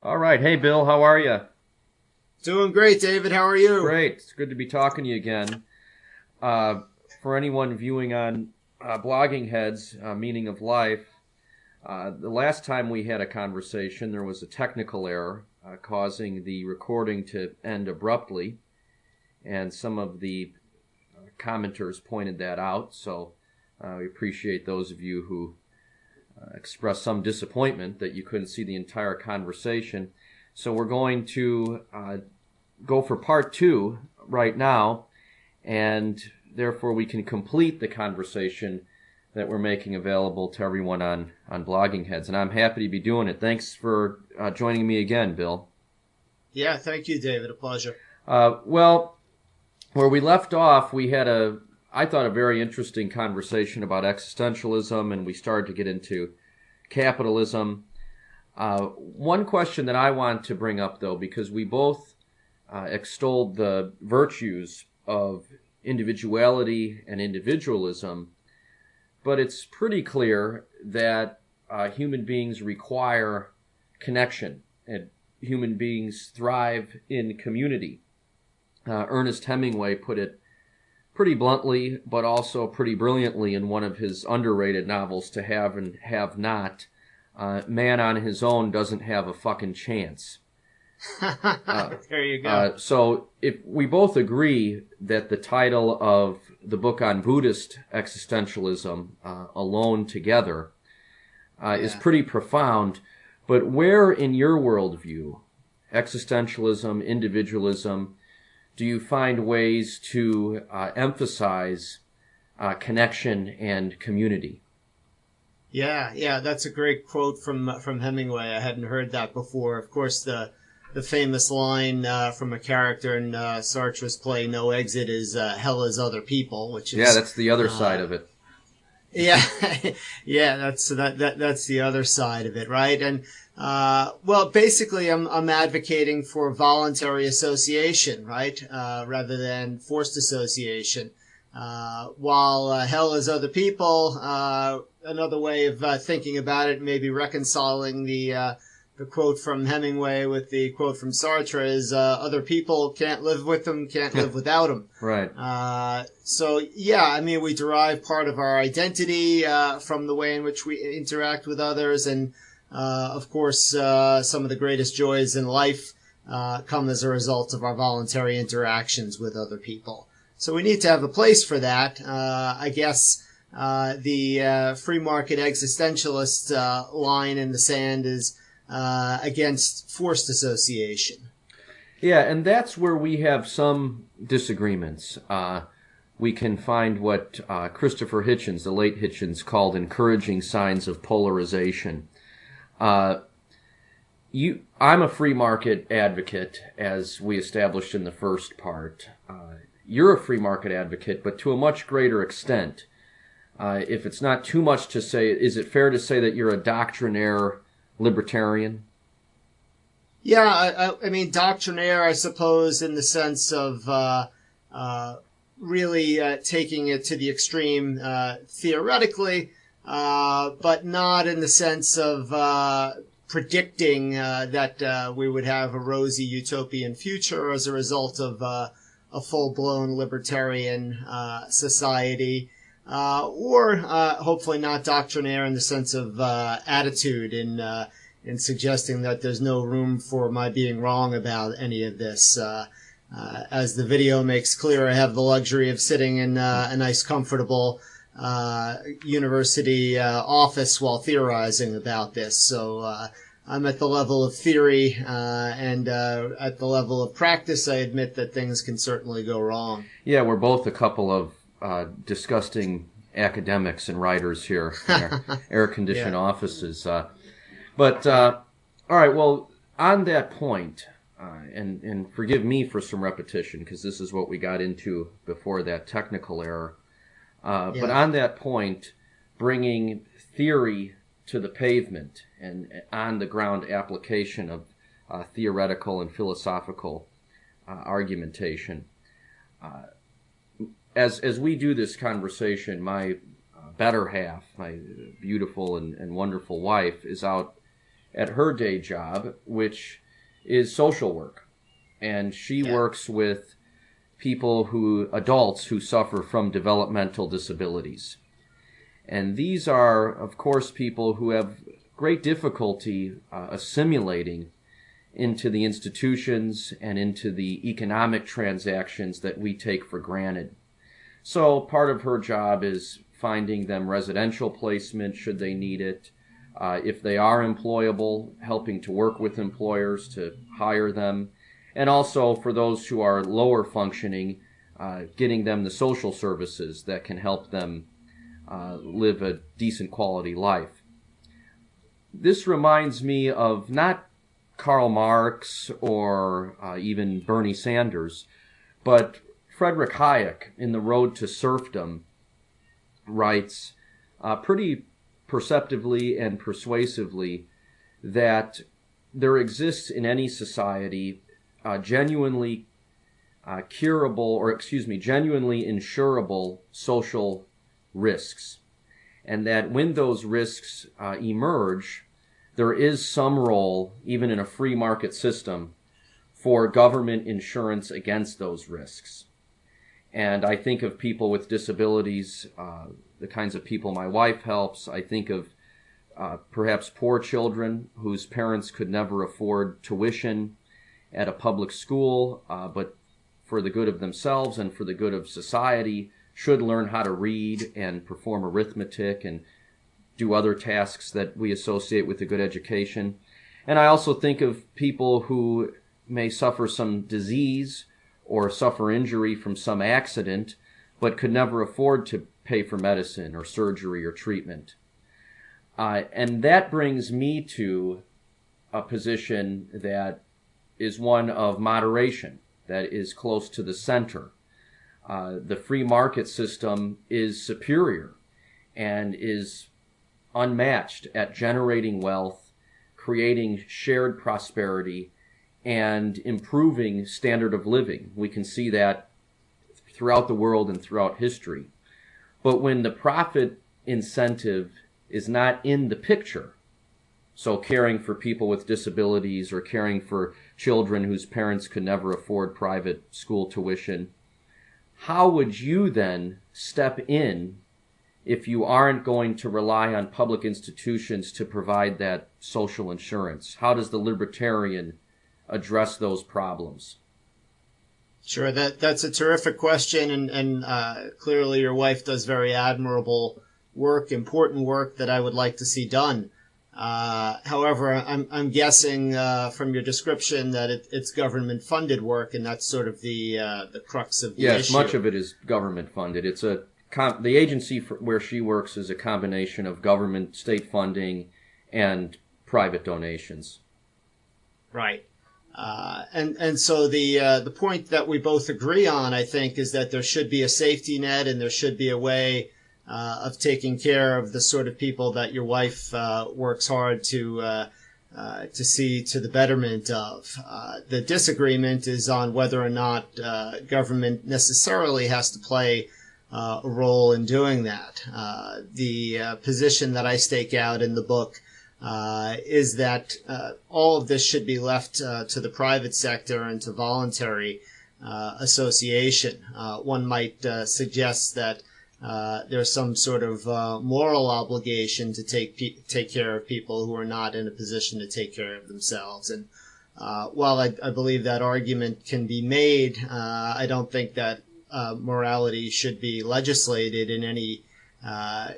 All right. Hey, Bill, how are you? Doing great, David. How are you? Great. It's good to be talking to you again. Uh, for anyone viewing on Blogging Heads, Meaning of Life, the last time we had a conversation, there was a technical error causing the recording to end abruptly, and some of the commenters pointed that out, so we appreciate those of you who expressed some disappointment that you couldn't see the entire conversation. So we're going to go for part two right now, and therefore we can complete the conversation that we're making available to everyone on Blogging Heads. And I'm happy to be doing it. Thanks for joining me again, Bill. Yeah, thank you, David. A pleasure. Well, where we left off, we had I thought, a very interesting conversation about existentialism, and we started to get into capitalism. One question that I want to bring up, though, because we both extolled the virtues of individuality and individualism, but it's pretty clear that human beings require connection, and human beings thrive in community. Ernest Hemingway put it pretty bluntly, but also pretty brilliantly in one of his underrated novels, To Have and Have Not. Man on his own doesn't have a fucking chance. There you go. So if we both agree that the title of the book on Buddhist existentialism, Alone Together, is pretty profound, but where in your worldview, existentialism, individualism, do you find ways to emphasize connection and community? Yeah, that's a great quote from Hemingway. I hadn't heard that before. Of course, the famous line from a character in Sartre's play "No Exit" is "Hell is other people," which is that's the other side of it. Yeah, yeah, that's the other side of it, right? And well, basically, I'm advocating for voluntary association, right, rather than forced association. While hell is other people, another way of thinking about it, maybe reconciling the quote from Hemingway with the quote from Sartre is other people can't live with them, can't live without them. Right. So, yeah, I mean, we derive part of our identity from the way in which we interact with others. And, of course, some of the greatest joys in life come as a result of our voluntary interactions with other people. So we need to have a place for that. I guess the free market existentialist line in the sand is against forced association. Yeah, and that's where we have some disagreements. We can find what Christopher Hitchens, the late Hitchens, called encouraging signs of polarization. I'm a free market advocate, as we established in the first part. You're a free market advocate, but to a much greater extent. If it's not too much to say, is it fair to say that you're a doctrinaire libertarian? Yeah, I mean, doctrinaire, I suppose, in the sense of really taking it to the extreme theoretically, but not in the sense of predicting that we would have a rosy utopian future as a result of a full-blown libertarian society. Or hopefully not doctrinaire in the sense of attitude in suggesting that there's no room for my being wrong about any of this. As the video makes clear, I have the luxury of sitting in a nice, comfortable university office while theorizing about this. So I'm at the level of theory, and at the level of practice, I admit that things can certainly go wrong. Yeah, we're both a couple of disgusting academics and writers here in our air-conditioned offices. But all right, well, on that point, and forgive me for some repetition, because this is what we got into before that technical error. But on that point, bringing theory to the pavement and on-the-ground application of theoretical and philosophical argumentation. As we do this conversation, my better half, my beautiful and wonderful wife, is out at her day job, which is social work. And she works with adults who suffer from developmental disabilities. And these are, of course, people who have great difficulty assimilating into the institutions and into the economic transactions that we take for granted. So part of her job is finding them residential placement should they need it. If they are employable, helping to work with employers to hire them. And also for those who are lower functioning, getting them the social services that can help them live a decent quality life. This reminds me of not Karl Marx or even Bernie Sanders, but Friedrich Hayek in The Road to Serfdom writes pretty perceptively and persuasively that there exists in any society genuinely genuinely insurable social risks, and that when those risks emerge, there is some role, even in a free market system, for government insurance against those risks. And I think of people with disabilities, the kinds of people my wife helps. I think of perhaps poor children whose parents could never afford tuition at a public school, but for the good of themselves and for the good of society, should learn how to read and perform arithmetic and do other tasks that we associate with a good education. And I also think of people who may suffer some disease or suffer injury from some accident, but could never afford to pay for medicine or surgery or treatment. And that brings me to a position that is one of moderation, that is close to the center. The free market system is superior and is unmatched at generating wealth, creating shared prosperity, and improving standard of living. We can see that throughout the world and throughout history. But when the profit incentive is not in the picture, so caring for people with disabilities or caring for children whose parents could never afford private school tuition, how would you then step in if you aren't going to rely on public institutions to provide that social insurance? How does the libertarian address those problems? Sure, that's a terrific question, and clearly your wife does very admirable work, important work that I would like to see done. However, I'm guessing from your description that it's government-funded work, and that's sort of the crux of the issue. Yes, much of it is government-funded. It's the agency where she works is a combination of government, state funding, and private donations. Right. And so the point that we both agree on, I think, is that there should be a safety net and there should be a way of taking care of the sort of people that your wife works hard to see to the betterment of. The disagreement is on whether or not government necessarily has to play a role in doing that. The position that I stake out in the book is that all of this should be left to the private sector and to voluntary association. One might suggest that there's some sort of moral obligation to take care of people who are not in a position to take care of themselves. And while I believe that argument can be made, I don't think that morality should be legislated in any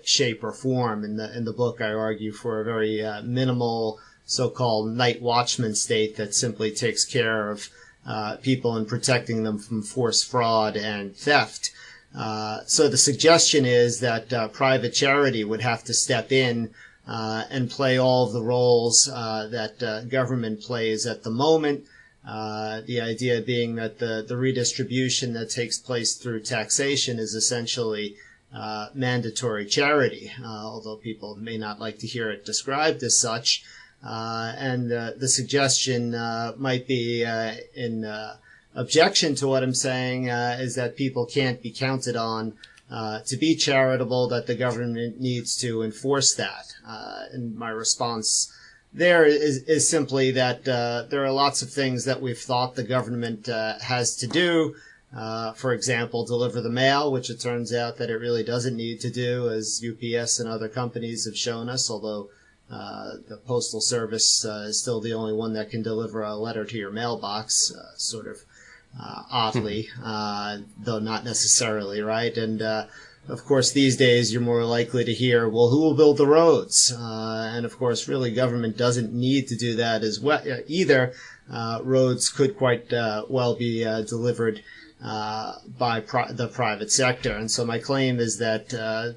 shape or form. In the book, I argue for a very minimal so-called night watchman state that simply takes care of people and protecting them from forced fraud and theft. So the suggestion is that private charity would have to step in and play all of the roles that government plays at the moment. The idea being that the redistribution that takes place through taxation is essentially mandatory charity, although people may not like to hear it described as such. And the suggestion might be in objection to what I'm saying is that people can't be counted on to be charitable, that the government needs to enforce that. And my response there is simply that there are lots of things that we've thought the government has to do. For example, deliver the mail, which it turns out that it really doesn't need to do, as UPS and other companies have shown us, although the Postal Service is still the only one that can deliver a letter to your mailbox, sort of oddly, though not necessarily, right? And of course, these days you're more likely to hear, well, who will build the roads? And of course, really, government doesn't need to do that as well either. Roads could quite well be delivered by the private sector. And so my claim is that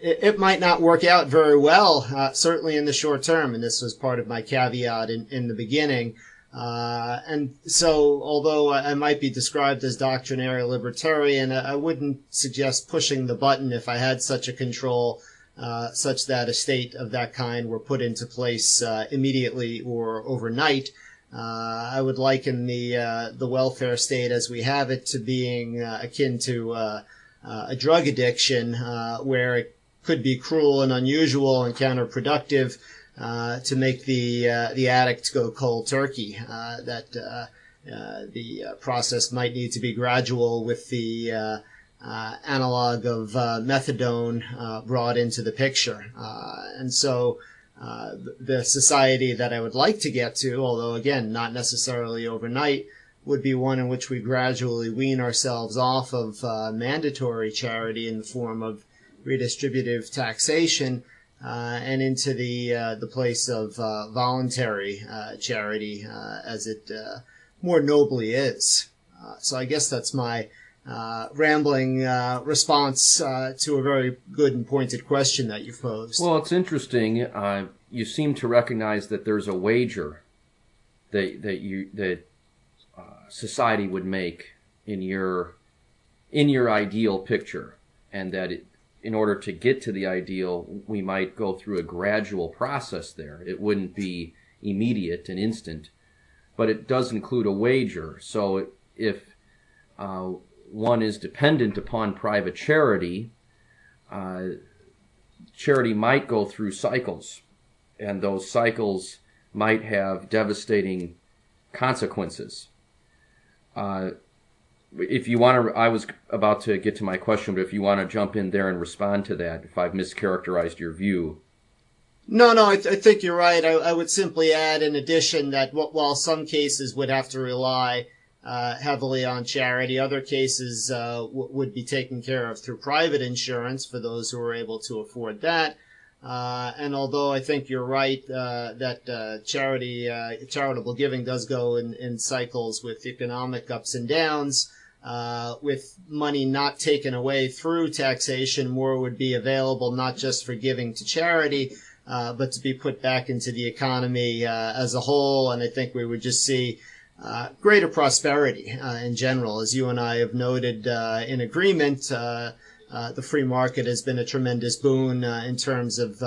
it might not work out very well, certainly in the short term. And this was part of my caveat in the beginning. And so, although I might be described as doctrinary libertarian, I wouldn't suggest pushing the button if I had such a control, such that a state of that kind were put into place immediately or overnight. I would liken the welfare state as we have it to being akin to a drug addiction, where it could be cruel and unusual and counterproductive to make the addict go cold turkey. The process might need to be gradual, with the analog of methadone brought into the picture. And so the society that I would like to get to, although again not necessarily overnight, would be one in which we gradually wean ourselves off of mandatory charity in the form of redistributive taxation, and into the place of voluntary charity, as it more nobly is. So I guess that's my rambling response to a very good and pointed question that you've posed. Well, it's interesting. You seem to recognize that there's a wager that society would make in your ideal picture, and that in order to get to the ideal, we might go through a gradual process there. It wouldn't be immediate and instant, but it does include a wager. So if one is dependent upon private charity, charity might go through cycles, and those cycles might have devastating consequences. If you want to, I was about to get to my question, but if you want to jump in there and respond to that, if I've mischaracterized your view. No, I think you're right. I would simply add, in addition, that while some cases would have to rely heavily on charity, other cases would be taken care of through private insurance for those who are able to afford that. And although I think you're right that charitable giving does go in cycles with economic ups and downs, with money not taken away through taxation, more would be available not just for giving to charity, but to be put back into the economy as a whole. And I think we would just see greater prosperity in general. As you and I have noted in agreement, the free market has been a tremendous boon in terms of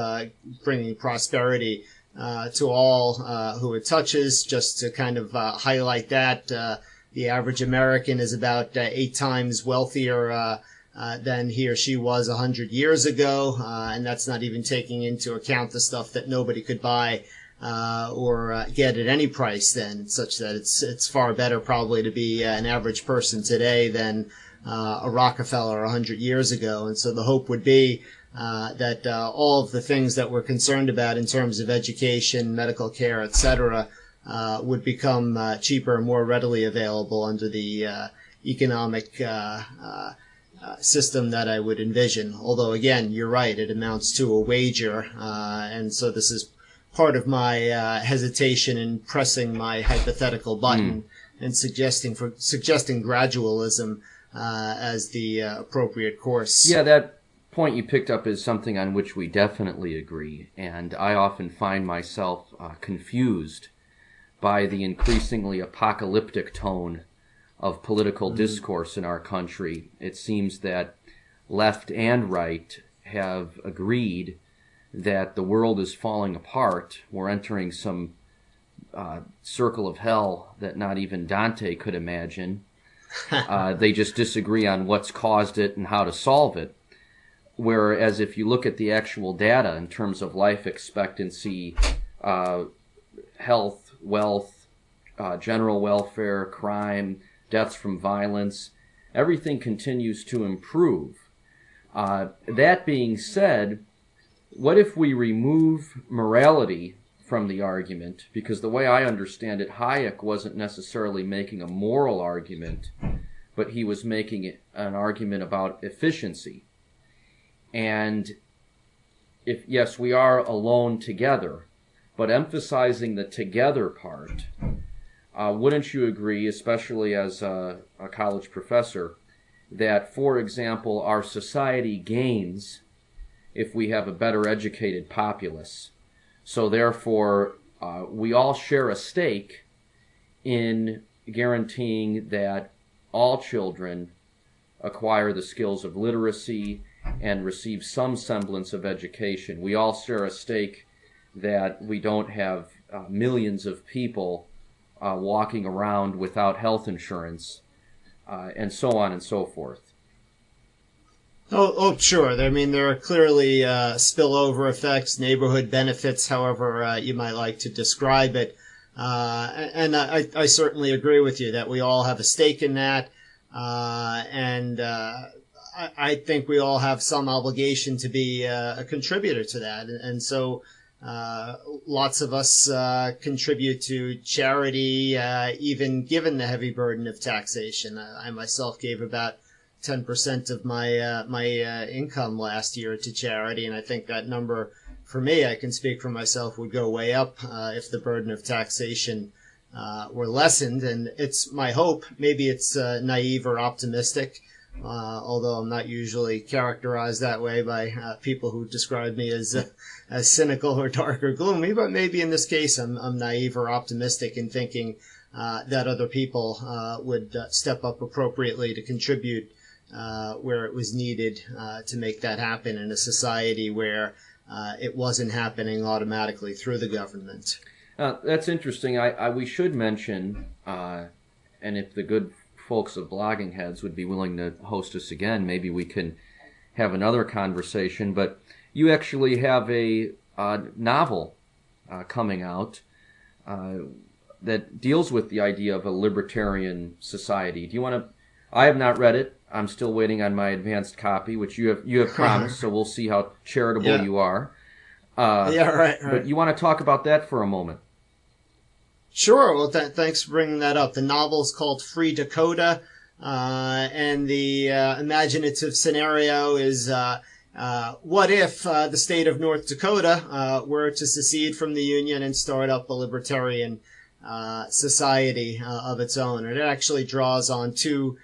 bringing prosperity to all who it touches. Just to kind of highlight that, the average American is about 8 times wealthier than he or she was 100 years ago, and that's not even taking into account the stuff that nobody could buy or get at any price then, such that it's far better probably to be an average person today than a Rockefeller 100 years ago. And so the hope would be that all of the things that we're concerned about in terms of education, medical care, etc., would become cheaper and more readily available under the economic system that I would envision. Although, again, you're right, it amounts to a wager, and so this is part of my hesitation in pressing my hypothetical button and suggesting gradualism as the appropriate course. Yeah, that point you picked up is something on which we definitely agree, and I often find myself confused by the increasingly apocalyptic tone of political discourse in our country. It seems that left and right have agreed that the world is falling apart. We're entering some circle of hell that not even Dante could imagine. They just disagree on what's caused it and how to solve it. Whereas if you look at the actual data in terms of life expectancy, health, wealth, general welfare, crime, deaths from violence, everything continues to improve. That being said, what if we remove morality from the argument? Because the way I understand it, Hayek wasn't necessarily making a moral argument, but he was making an argument about efficiency. And if, yes, we are alone together, but emphasizing the together part, wouldn't you agree, especially as a college professor, that, for example, our society gains if we have a better educated populace? So therefore, we all share a stake in guaranteeing that all children acquire the skills of literacy and receive some semblance of education. We all share a stake that we don't have millions of people walking around without health insurance, and so on and so forth. Oh, sure. I mean, there are clearly spillover effects, neighborhood benefits, however you might like to describe it. And I certainly agree with you that we all have a stake in that. And I think we all have some obligation to be a contributor to that. And so lots of us contribute to charity, even given the heavy burden of taxation. I myself gave about 10% of my income last year to charity, and I think that number, for me, I can speak for myself, would go way up if the burden of taxation were lessened. And it's my hope, maybe it's naive or optimistic, although I'm not usually characterized that way by people who describe me as cynical or dark or gloomy, but maybe in this case I'm naive or optimistic in thinking that other people would step up appropriately to contribute where it was needed to make that happen in a society where it wasn't happening automatically through the government. That's interesting. We should mention, and if the good folks of Blogging Heads would be willing to host us again, maybe we can have another conversation. But you actually have a novel coming out that deals with the idea of a libertarian society. Do you want to? I have not read it. I'm still waiting on my advanced copy, which you have promised. So we'll see how charitable you are. Right. But you want to talk about that for a moment? Sure. Well, thanks for bringing that up. The novel's called Free Dakota, and the imaginative scenario is what if the state of North Dakota were to secede from the Union and start up a libertarian society of its own? And it actually draws on two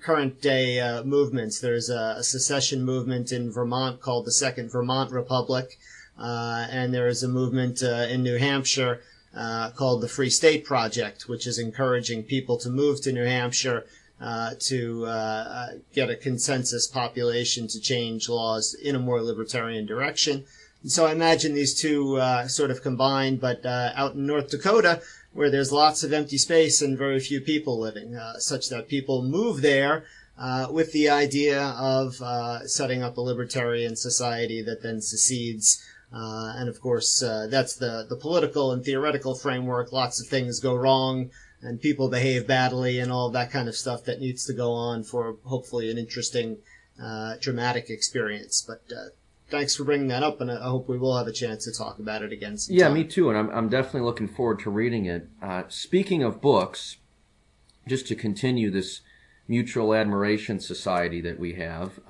current day movements. There's a secession movement in Vermont called the Second Vermont Republic, and there is a movement in New Hampshire called the Free State Project, which is encouraging people to move to New Hampshire to get a consensus population to change laws in a more libertarian direction. And so I imagine these two sort of combined, but out in North Dakota, where there's lots of empty space and very few people living, such that people move there with the idea of setting up a libertarian society that then secedes. And of course, that's the political and theoretical framework. Lots of things go wrong and people behave badly and all that kind of stuff that needs to go on for hopefully an interesting, dramatic experience. But thanks for bringing that up, and I hope we will have a chance to talk about it again sometime. Yeah, me too, and I'm definitely looking forward to reading it. Speaking of books, just to continue this mutual admiration society that we have,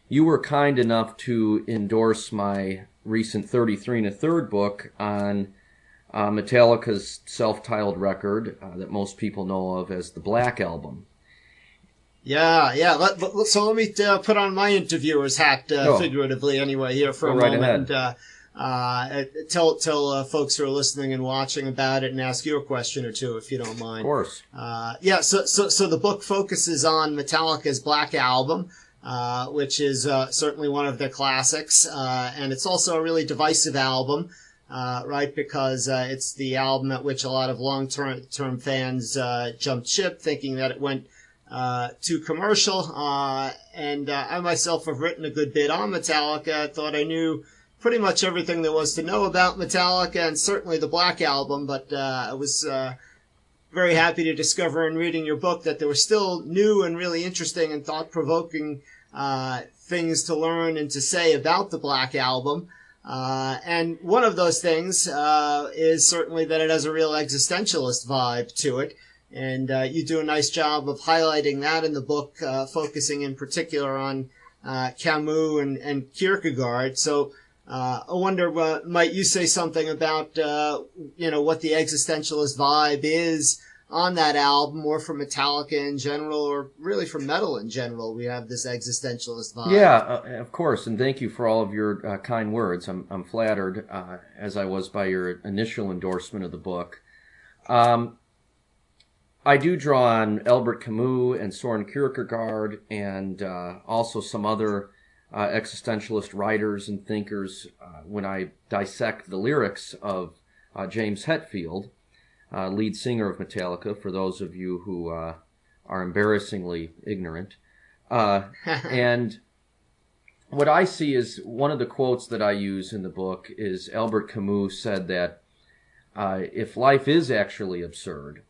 you were kind enough to endorse my recent 33 1/3 book on Metallica's self-titled record that most people know of as the Black Album. Yeah. So let me put on my interviewer's hat, figuratively anyway, here for a moment. And tell folks who are listening and watching about it, and ask you a question or two if you don't mind. Of course. So the book focuses on Metallica's Black Album, which is certainly one of their classics, and it's also a really divisive album. Right, because it's the album at which a lot of long-term fans jumped ship, thinking that it went too commercial. And I myself have written a good bit on Metallica. I thought I knew pretty much everything there was to know about Metallica and certainly the Black Album, but I was very happy to discover in reading your book that there were still new and really interesting and thought-provoking things to learn and to say about the Black Album. And one of those things is certainly that it has a real existentialist vibe to it. And you do a nice job of highlighting that in the book, focusing in particular on Camus and Kierkegaard. So I wonder, might you say something about, what the existentialist vibe is on that album, or for Metallica in general, or really for metal in general? We have this existentialist vibe. Yeah, of course, and thank you for all of your kind words. I'm flattered, as I was by your initial endorsement of the book. I do draw on Albert Camus and Soren Kierkegaard and also some other existentialist writers and thinkers when I dissect the lyrics of James Hetfield, lead singer of Metallica, for those of you who are embarrassingly ignorant. And what I see is one of the quotes that I use in the book is Albert Camus said that if life is actually absurd,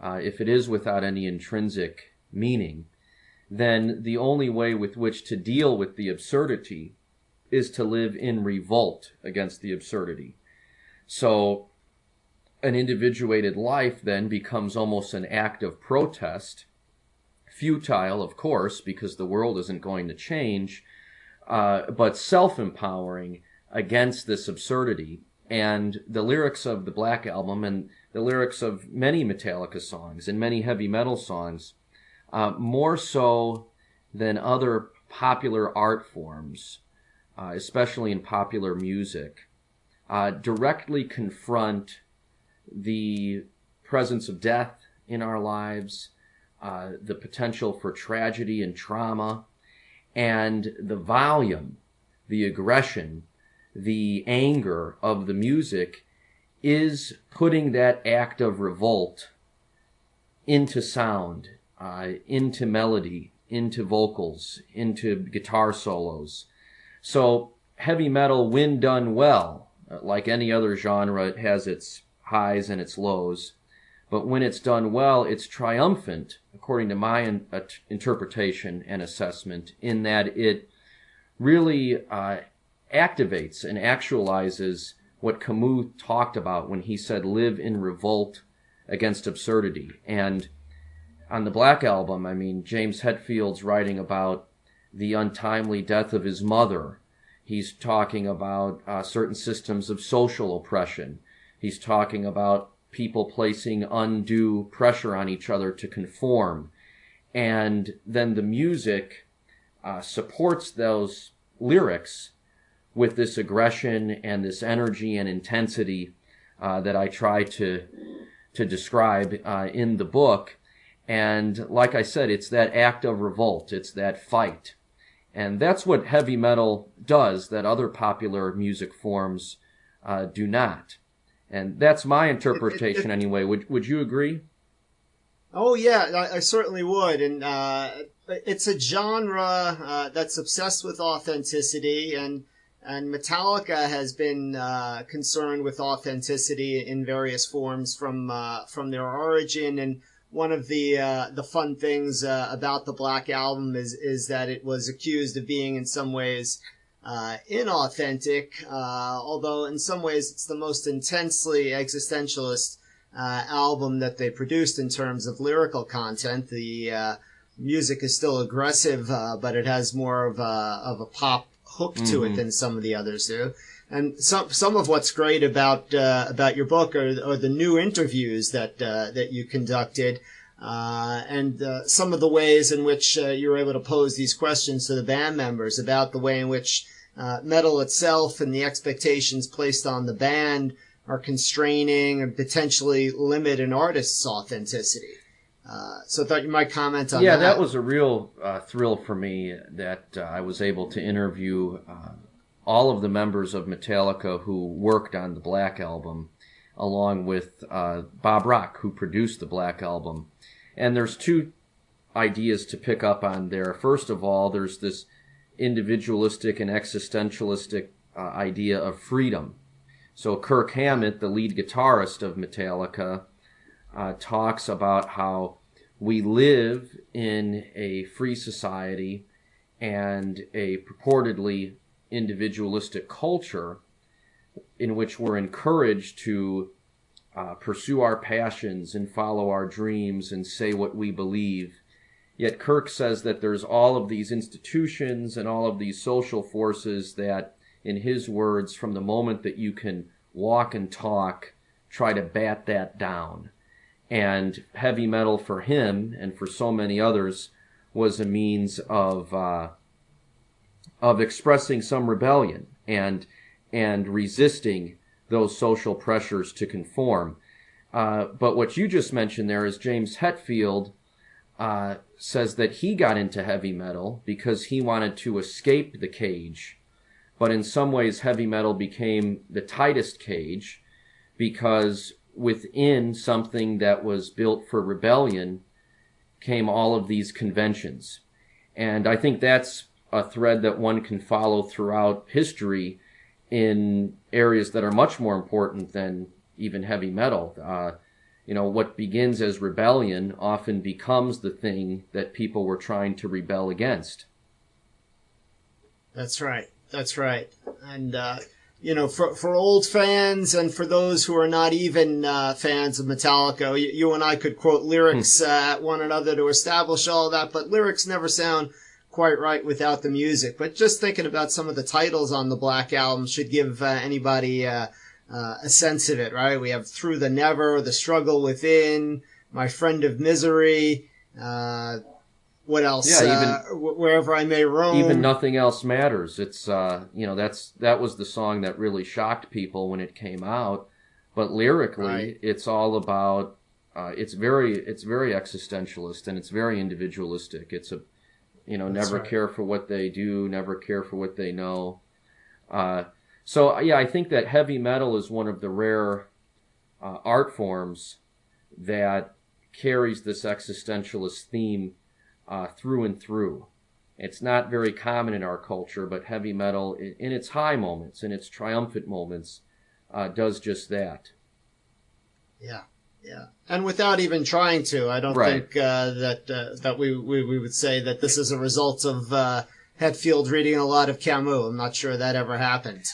if it is without any intrinsic meaning, then the only way with which to deal with the absurdity is to live in revolt against the absurdity. So an individuated life then becomes almost an act of protest, futile, of course, because the world isn't going to change, but self-empowering against this absurdity. And the lyrics of the Black Album and the lyrics of many Metallica songs and many heavy metal songs, more so than other popular art forms, especially in popular music, directly confront the presence of death in our lives, the potential for tragedy and trauma, and the volume, the aggression, the anger of the music is putting that act of revolt into sound, into melody, into vocals, into guitar solos. So heavy metal, when done well, like any other genre, it has its highs and its lows. But when it's done well, it's triumphant, according to my interpretation and assessment, in that it really activates and actualizes what Camus talked about when he said, live in revolt against absurdity. And on the Black Album, I mean, James Hetfield's writing about the untimely death of his mother. He's talking about certain systems of social oppression. He's talking about people placing undue pressure on each other to conform. And then the music supports those lyrics with this aggression and this energy and intensity that I try to describe in the book. And like I said, it's that act of revolt. It's that fight. And that's what heavy metal does that other popular music forms do not. And that's my interpretation anyway. Would you agree? Oh, yeah, I certainly would. And it's a genre that's obsessed with authenticity, and Metallica has been concerned with authenticity in various forms from their origin. And one of the fun things about the Black Album is that it was accused of being in some ways inauthentic, although in some ways it's the most intensely existentialist album that they produced in terms of lyrical content. The music is still aggressive, but it has more of a pop hook to it than some of the others do. And some of what's great about your book are the new interviews that you conducted, and some of the ways in which you were able to pose these questions to the band members about the way in which metal itself and the expectations placed on the band are constraining and potentially limit an artist's authenticity. So I thought you might comment on that. Yeah, that was a real thrill for me that I was able to interview all of the members of Metallica who worked on the Black Album, along with Bob Rock, who produced the Black Album. And there's two ideas to pick up on there. First of all, there's this individualistic and existentialistic idea of freedom. So Kirk Hammett, the lead guitarist of Metallica, talks about how we live in a free society and a purportedly individualistic culture in which we're encouraged to pursue our passions and follow our dreams and say what we believe. Yet Kirk says that there's all of these institutions and all of these social forces that, in his words, from the moment that you can walk and talk, try to bat that down. And heavy metal for him and for so many others was a means of expressing some rebellion and resisting those social pressures to conform. But what you just mentioned there is James Hetfield says that he got into heavy metal because he wanted to escape the cage. But in some ways, heavy metal became the tightest cage because within something that was built for rebellion came all of these conventions. And I think that's a thread that one can follow throughout history in areas that are much more important than even heavy metal. What begins as rebellion often becomes the thing that people were trying to rebel against. That's right. That's right. And, for old fans and for those who are not even fans of Metallica, you and I could quote lyrics at one another to establish all of that, but lyrics never sound quite right without the music. But just thinking about some of the titles on the Black Album should give anybody a sense of it, right? We have Through the Never, The Struggle Within, My Friend of Misery, what else? Yeah, Wherever I May Roam. Even Nothing Else Matters. It's that was the song that really shocked people when it came out. But lyrically, right. It's all about. It's very existentialist and it's very individualistic. It's never right. care for what they do, never care for what they know. So I think that heavy metal is one of the rare art forms that carries this existentialist theme through and through. It's not very common in our culture, but heavy metal, in its high moments, in its triumphant moments, does just that. Yeah, yeah. And without even trying to, I don't think that we would say that this is a result of Hetfield reading a lot of Camus. I'm not sure that ever happened.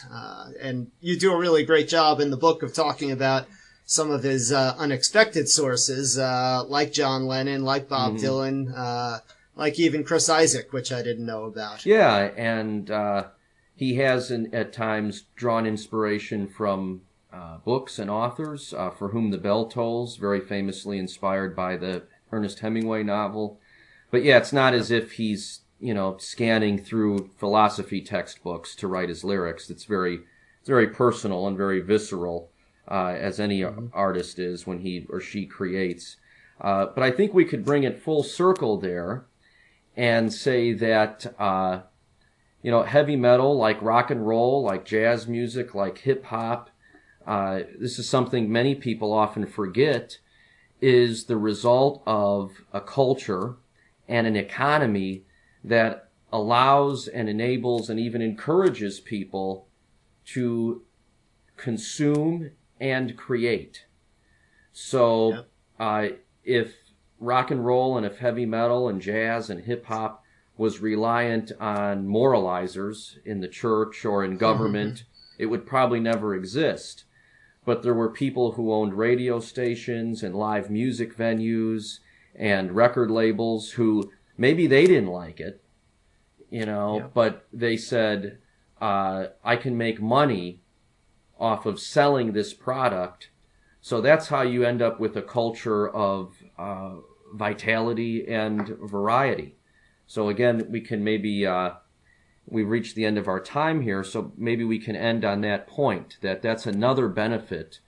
And you do a really great job in the book of talking about some of his unexpected sources, like John Lennon, like Bob Dylan, like even Chris Isaak, which I didn't know about. Yeah, and he has at times drawn inspiration from books and authors, For Whom the Bell Tolls, very famously inspired by the Ernest Hemingway novel. But yeah, it's not as if he's, scanning through philosophy textbooks to write his lyrics. It's very personal and very visceral. As any artist is when he or she creates. But I think we could bring it full circle there and say that, heavy metal, like rock and roll, like jazz music, like hip-hop, this is something many people often forget, is the result of a culture and an economy that allows and enables and even encourages people to consume and create. So if rock and roll and if heavy metal and jazz and hip hop was reliant on moralizers in the church or in government, it would probably never exist. But there were people who owned radio stations and live music venues and record labels who maybe they didn't like it, but they said, I can make money off of selling this product. So that's how you end up with a culture of vitality and variety. So again, we can maybe, we've reached the end of our time here, so maybe we can end on that point, that's another benefit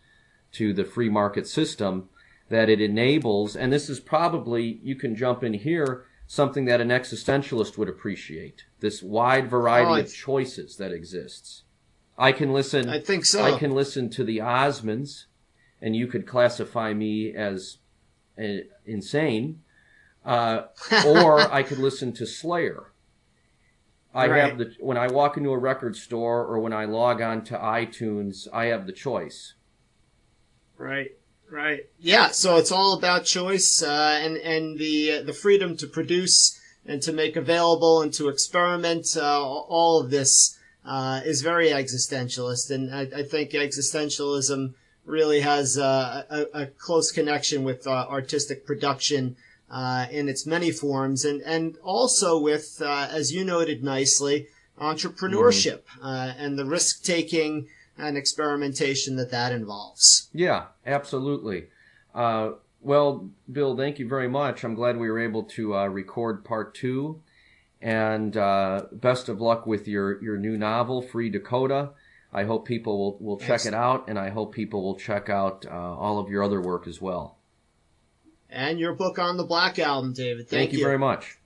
to the free market system, that it enables, and this is probably, you can jump in here, something that an existentialist would appreciate, this wide variety of choices that exists. I think so. I can listen to the Osmonds, and you could classify me as insane, or I could listen to Slayer. I Right. have when I walk into a record store or when I log on to iTunes, I have the choice. Right. Right. Yeah. So it's all about choice, and the freedom to produce and to make available and to experiment. All of this is very existentialist, and I think existentialism really has a close connection with artistic production in its many forms, and also with, as you noted nicely, entrepreneurship and the risk taking and experimentation that involves. Yeah, absolutely. Well, Bill, thank you very much. I'm glad we were able to record part 2. And best of luck with your new novel, Free Dakota. I hope people will check it out, and I hope people will check out all of your other work as well. And your book on the Black Album, David. Thank you very much.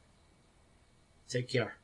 Take care.